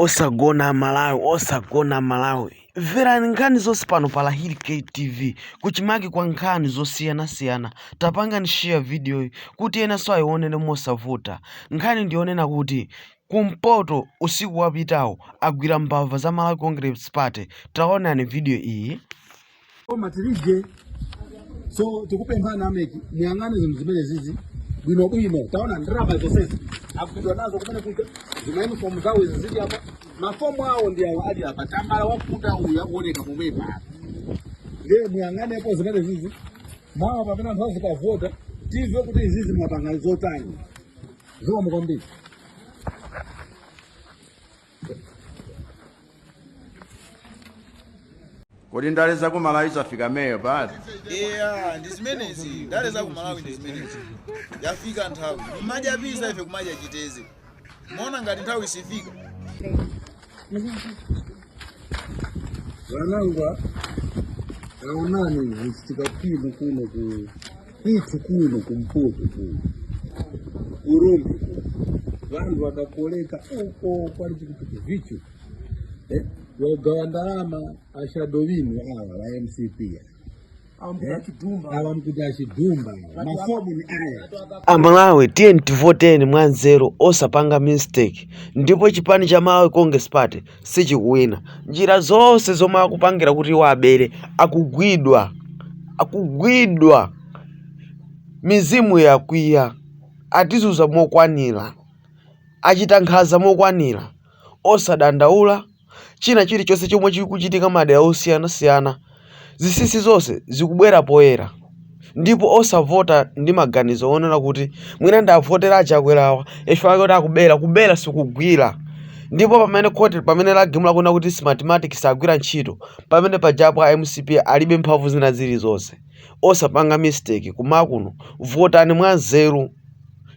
Osagona Malawi verani nkhani zonse pano pa Lahiri TV kuchimake kwa nkhani zosiyana-siyana. Tapanga ni share video hii kuti ena so ayione mosavuta. Nkhani ndionena kuti kumpoto usiku wapitawo agwira mbava za Malawi Congress Party. Taona ni video iyi. Matirije so tikupemphana ameki muyang'ane zinthu zimene zizi bwino taona ndiraba zonsezi akupidwa nazo kumene kuja zimauniform zawo zizidi apa mafomu awo ndi awo ali apa tambala wakuta uyu akuoneka pomwepa ndiye muyang'anepo zimene zizi mawa pamene anthu azikavota tive kuti izizi mwapanga zotani zomwe kwambiri. Kodi ndale za ku Malawi zafika meyo pati? Ndizimenezi ndale za ku Malawi ndizimenezi yafika nthawi maja pisa ife kumaja chiteze muona ngati nthawi isifika wanangwa aonani zisitikapimu kuno itu kuno kumpoto kuno urumbi vanhu vakakoleka uko kwali chikupitu vichu wagawa ndalama ashadovini awa wa MCP awamkuti achidumba mafomu ni aya Amalawi tiyeni tivoteni mwanzeru osapanga mistake, ndipo chipani cha Malawi Congress Party sichikuwina. Njira zonse zomwe akupangira kuti wabere akugwidwa mizimu yakwiya, atizuza mokwanira, achita nkhanza mokwanira, osadandaula china chilichonse chomwe chikuchitika madera osiyana-siyana. Zisisi zonse zikubwera poyera, ndipo osavota ndi maganizo onena kuti mwina ndavotera achakwerawa efaka kuti akubera sikugwira. Ndipo pamene lagimula kuna kuti mathematics agwira ntchito, pamene pajapo a MCP alibe mphamvu zina zilizonse. Osapanga mistake kumakuno, votani mwanzeru.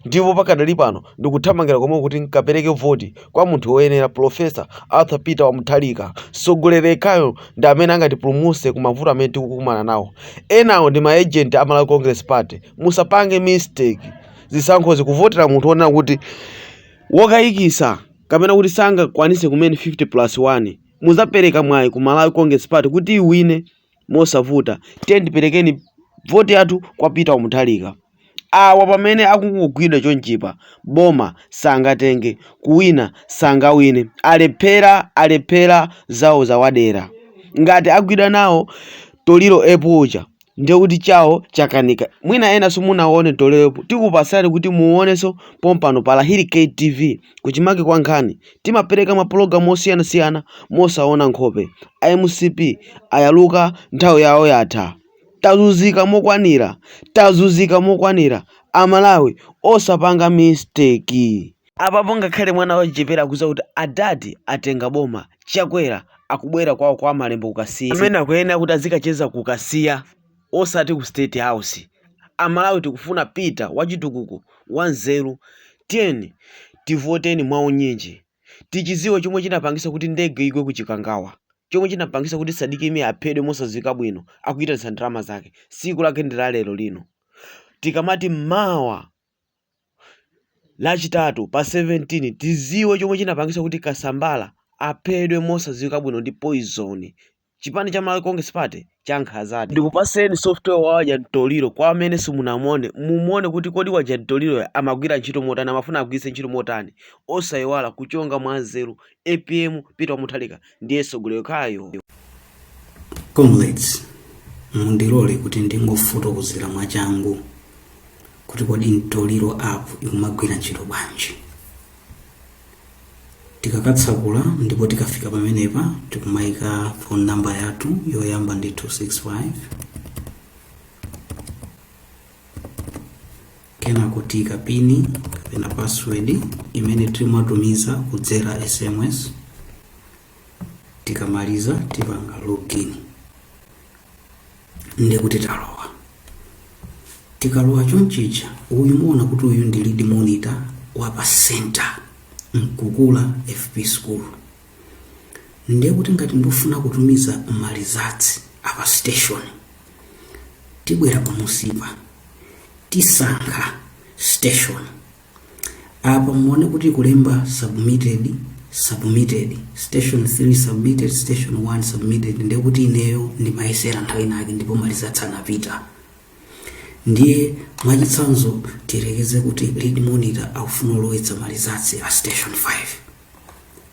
Ndipo pakadali pano ndikuthamangira komwe kuti nkapereke voti kwa munthu woyenera, Professor Arthur Peter Wamuthalika. Sogolerekayo ndi amene angatipulumutse kumavuto amene tikukumana nawo. Enawo ndi maagent a Malawi Congress Party. Musapange mistake zisankho zikuvotera munthu onena kuti wokayikisa kapena kuti sangakwanise kumene 50+1. Muzapereka mwayi ku Malawi Congress Party kuti iwine mosavuta. Tiperekeni voti yathu kwa Peter Wamuthalika. Awa pamene akungogwidwa chonchipa, boma sangatenge, kuwina sangawine, alephera zawo zawadera. Ngati agwidwa nawo toliro epuja ndiye kuti chawo chakanika. Mwina ena simunaone toliro epu, tikupasani kuti muonenso pompano pa Lahiri TV kuchimake kwa nkhani. Timapereka mapulogalamu osiyana-siyana mosaona nkhope. MCP ayaluka nthawi yawo yatha. Tazuzika mokwanira Amalawi osapanga mistake. Apapo ngakhale mwana wachipera akuza kuti adati atenga boma chakwera akubwera kwawo kwa malembo kukasiya, amene akuyenera kuti azikacheza kukasiya osati ku State House. Amalawi tikufuna Peter wachitukuko wanzeru. Tiyeni tivoteni mwaunyinji. Tichiziwe chomwe chinapangisa kuti ndege igwe kuchikangawa, chomwe chinapangisa kuti Sadiki ime aphedwe mosazika bwino akuita ndalama zake. Siku lake ndi la lero lino. Tikamati mawa lachitatu pa 17 tiziwe chomwe chinapangisa kuti Kasambala aphedwe mosazika bwino ndi poison. Chipani cha Malawi Congress Party chankhazadi. Ndikupaseni software waja Ntoliro kwa amene simunamuone, mumuone kuti kodi waja Ntoliro amagwira ntchito motani, amafuna agwiritse ntchito motani. Osayiwala kuchonga mwanzeru. APM Peter Wamuthalika ndiye sogolerekayo. Comrades, mundilole kuti ndingofotokozera mwachangu kuti kodi Ntoliro app ikumagwira ntchito bwanji. Tikakatsakula ndipo tikafika pamenepa tikumayika phone number yathu yoyamba ndi 265, kena kuti kapini kapena password imene timatumiza kudzera SMS. Tikamaliza tipanga login, ndi kuti talowa. Tikalowa chonchicha, uyu muona kuti uyu ndi lead monitor wa pa center Mkukula FP School. Ndiye kuti ngati ndofuna kutumiza malizatsi apa station, tibwera pamusipa tisankha station. Apa muone kuti kulemba submitted submitted, station 3 submitted, station 1 submitted. Ndekuti ineyo ndimayesera nthawi nake ndipo malizatsana pita. Ndiye mwachitsanzo tirekeze kuti lead monitor akufuna ulowetsa malizatsi a station 5.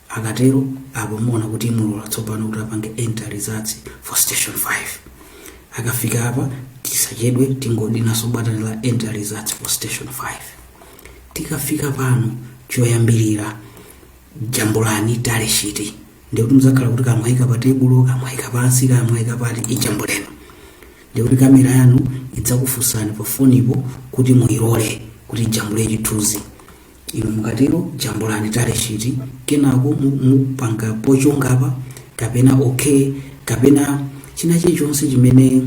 Akatero apo muona kuti imulola tsopano kuti apange enter results for station 5. Akafika apa tisachedwe tingodinaso button la enter results for station 5. Tikafika pano choyambirira jambulani tally sheet. Ndikuti muzakhala kuti kamwaika pa table, kamwaika pansi, kamwaika pati ijambo leno. Ndikuti kamera yanu idzakufunsani pa fonipo kuti muirole kuti jambule chithunzi. Ino mukatero jambulani tally sheet, kenako mupanga pochongapa kapena okay kapena china chilichonse chimene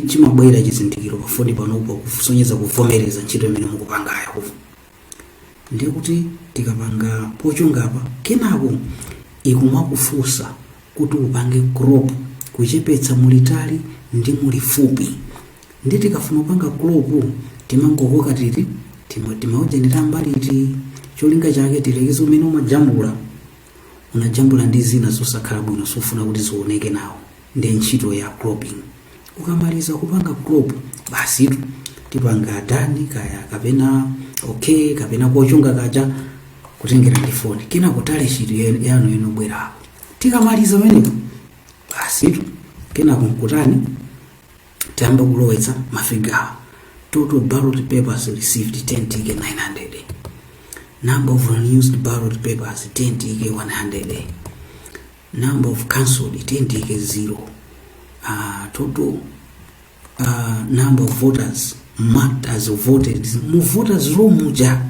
chimabwera chizindikiro pa foni panopo kusonyeza kuvomereza ntchito imene mukupangayo. Ndikuti tikapanga pochongapa kenako ikumakufunsa kuti upange crop kuchepetsa mulitali ndi mulifupi. Ndi tikafuna kupanga crop timangokoka titi timaujenera mbaliti cholinga chake tilekeze umene umajambula unajambula ndi zina zosakhala bwino sofuna kuti zioneke nawo. Ndi ntchito ya cropping. Ukamaliza kupanga crop basi tipanga dani kaya kapena okay kapena pochunga kaja kutengera ndi foni kena kutale sheet yanu inobwera. Tikamaliza meneko basi kena kumkutani tamba kulowetsa mafiga. Total ballot papers received 10 TK 900. Number of unused ballot papers 10 TK 100. Number of cancelled 10 TK 0. Total number of voters marked as voted mu voters roll muja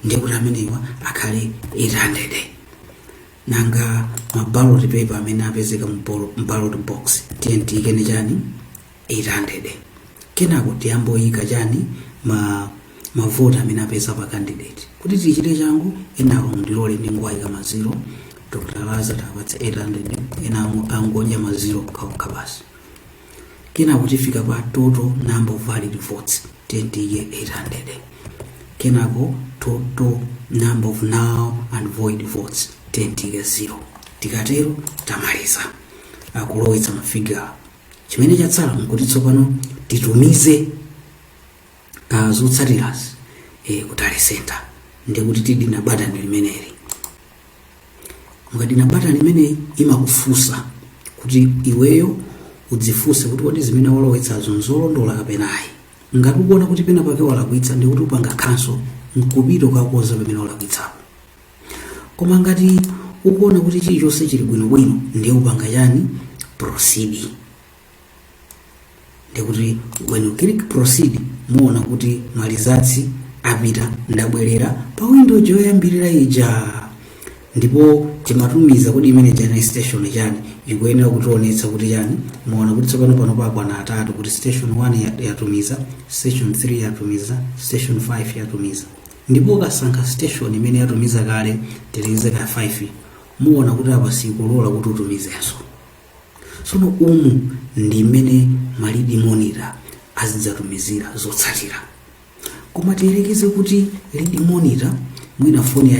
ndikuti amenewa akhale 800. Nanga ma ballot paper amene apezeka mu ballot box 10 TK ni chani 800. Kenako tiyamboyika chani ma vote amene apeza pa candidate kuti tichite changu enawo ndilole ndingwayika ma 0. Dr. Lazarus apatsa 800 enawo angoja ma 0 kwa basi. Kenako tifika pa total number of valid votes 10 TK 800. Kenako total number of null and void votes 10 TK 0. Tikatero tamaliza akulowetsa mafiga. Chimene chatsala nkuti tsopano titumize zotsatirazi kutali center. Ndikuti tidina button limeneli. Mukadina button limeneli imakufunsa kuti iweyo udzifunse kuti kodi zimene walowetsazo nzolondola kapena ayi. Ngati ukuona kuti pena pake walakwitsa ndikuti upanga cancel nkupita kakoza pamene walakwitsapo. Koma ngati ukuona kuti chilichonse chili bwinobwino ndiye upanga chani proceed. Ndikuti when you click proceed muona kuti malizatsi apita ndabwerera pa window yoyambirira ija. Ndipo timatumiza kuti imene jana station chani ikuyenera kutionetsa kuti chani muona kuti tsopano pano pakwana atatu kuti station 1 yatumiza, station 3 yatumiza, station 5 yatumiza. Ndipo kasankha station imene yatumiza kale tilize ka 5 muona kuti apa sikulola kuti utumizenso. Sono umu ndi imene malidi monitor azidzatumizira zotsatira. Koma tiyerekeze kuti lead monitor mwina foni